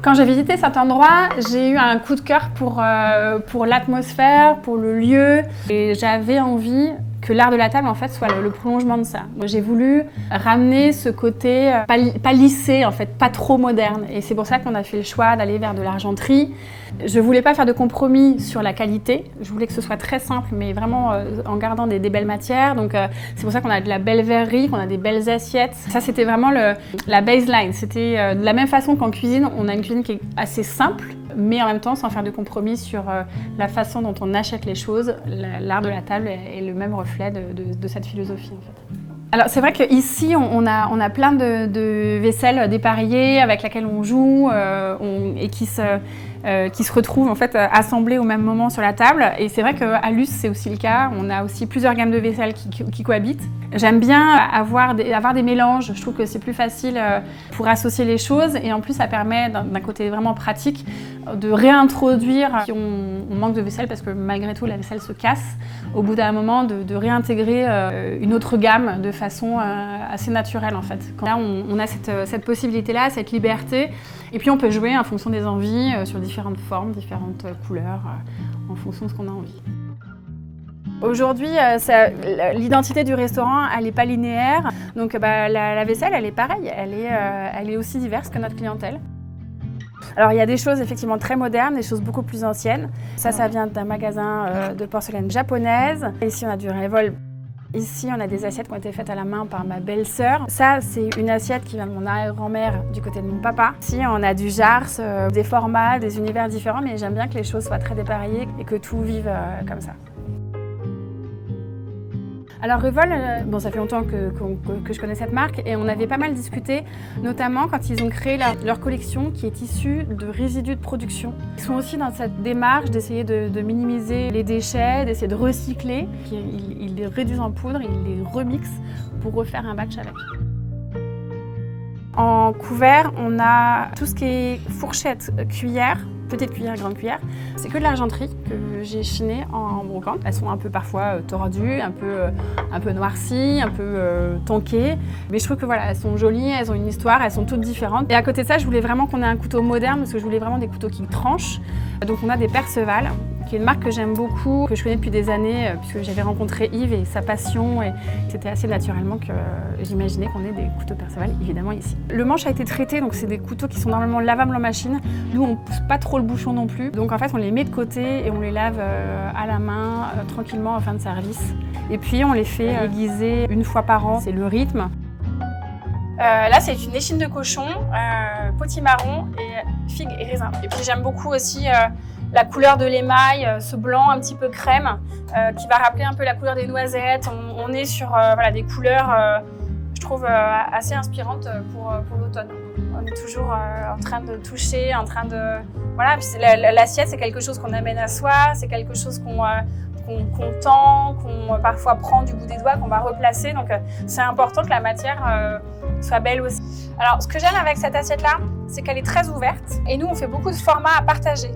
Quand j'ai visité cet endroit, j'ai eu un coup de cœur pour l'atmosphère, pour le lieu. Et j'avais envie que l'art de la table en fait soit le prolongement de ça. J'ai voulu ramener ce côté pas lissé, en fait, pas trop moderne. Et c'est pour ça qu'on a fait le choix d'aller vers de l'argenterie. Je voulais pas faire de compromis sur la qualité. Je voulais que ce soit très simple, mais vraiment en gardant des belles matières. Donc c'est pour ça qu'on a de la belle verrerie, qu'on a des belles assiettes. Ça c'était vraiment la baseline. C'était de la même façon qu'en cuisine, on a une cuisine qui est assez simple, mais en même temps sans faire de compromis sur la façon dont on achète les choses. L'art de la table est le même reflet de cette philosophie en fait. Alors c'est vrai qu'ici on a plein de vaisselle dépareillée avec laquelle on joue et qui se retrouvent en fait assemblées au même moment sur la table. Et c'est vrai qu'à Luce c'est aussi le cas. On a aussi plusieurs gammes de vaisselle qui cohabitent. J'aime bien avoir des mélanges. Je trouve que c'est plus facile pour associer les choses et en plus ça permet d'un côté vraiment pratique de réintroduire si on manque de vaisselle parce que malgré tout la vaisselle se casse. Au bout d'un moment de réintégrer une autre gamme de façon assez naturelle en fait. Là on a cette possibilité-là, cette liberté et puis on peut jouer en fonction des envies sur différentes formes, différentes couleurs en fonction de ce qu'on a envie. Aujourd'hui, l'identité du restaurant, elle n'est pas linéaire. Donc la vaisselle, elle est pareille, elle est aussi diverse que notre clientèle. Alors il y a des choses effectivement très modernes, des choses beaucoup plus anciennes. Ça vient d'un magasin de porcelaine japonaise. Ici on a du Révol. Ici on a des assiettes qui ont été faites à la main par ma belle-sœur. Ça c'est une assiette qui vient de mon arrière-grand-mère du côté de mon papa. Ici on a du Jars, des formats, des univers différents, mais j'aime bien que les choses soient très dépareillées et que tout vive comme ça. Alors Révol, ça fait longtemps que je connais cette marque et on avait pas mal discuté, notamment quand ils ont créé leur collection qui est issue de résidus de production. Ils sont aussi dans cette démarche d'essayer de minimiser les déchets, d'essayer de recycler. Ils les réduisent en poudre, ils les remixent pour refaire un batch avec. En couvert, on a tout ce qui est fourchette, cuillère, petite cuillère, grande cuillère. C'est que de l'argenterie que j'ai chiné en brocante. Elles sont un peu parfois tordues, un peu noircies, un peu tankées. Mais je trouve que voilà, elles sont jolies, elles ont une histoire, elles sont toutes différentes. Et à côté de ça, je voulais vraiment qu'on ait un couteau moderne parce que je voulais vraiment des couteaux qui tranchent. Donc on a des Perceval, qui est une marque que j'aime beaucoup, que je connais depuis des années, puisque j'avais rencontré Yves et sa passion. Et c'était assez naturellement que j'imaginais qu'on ait des couteaux Perceval, évidemment ici. Le manche a été traité, donc c'est des couteaux qui sont normalement lavables en machine. Nous, on ne pousse pas trop le bouchon non plus. Donc en fait, on les met de côté et on les lave à la main, tranquillement en fin de service. Et puis on les fait aiguiser une fois par an, c'est le rythme. Là, c'est une échine de cochon, potimarron et figues et raisins. Et puis j'aime beaucoup aussi la couleur de l'émail, ce blanc un petit peu crème, qui va rappeler un peu la couleur des noisettes. On est sur des couleurs, je trouve, assez inspirantes pour l'automne. On est toujours en train de toucher, en train de... Voilà, puis l'assiette, c'est quelque chose qu'on amène à soi, c'est quelque chose qu'on tend, qu'on parfois prend du bout des doigts, qu'on va replacer. Donc c'est important que la matière soit belle aussi. Alors ce que j'aime avec cette assiette-là, c'est qu'elle est très ouverte et nous on fait beaucoup de formats à partager.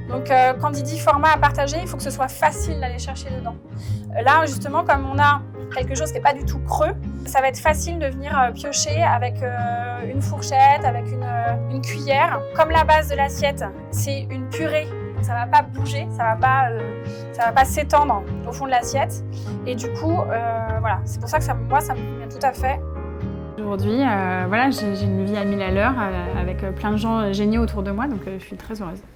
Donc quand il dit format à partager, il faut que ce soit facile d'aller chercher dedans. Là justement, comme on a quelque chose qui n'est pas du tout creux, ça va être facile de venir piocher avec une fourchette, avec une cuillère. Comme la base de l'assiette, c'est une purée, donc ça ne va pas bouger, ça va pas s'étendre au fond de l'assiette. Et du coup, voilà, c'est pour ça que moi, ça me convient tout à fait. Aujourd'hui, j'ai une vie à 1000 à l'heure avec plein de gens géniaux autour de moi, donc je suis très heureuse.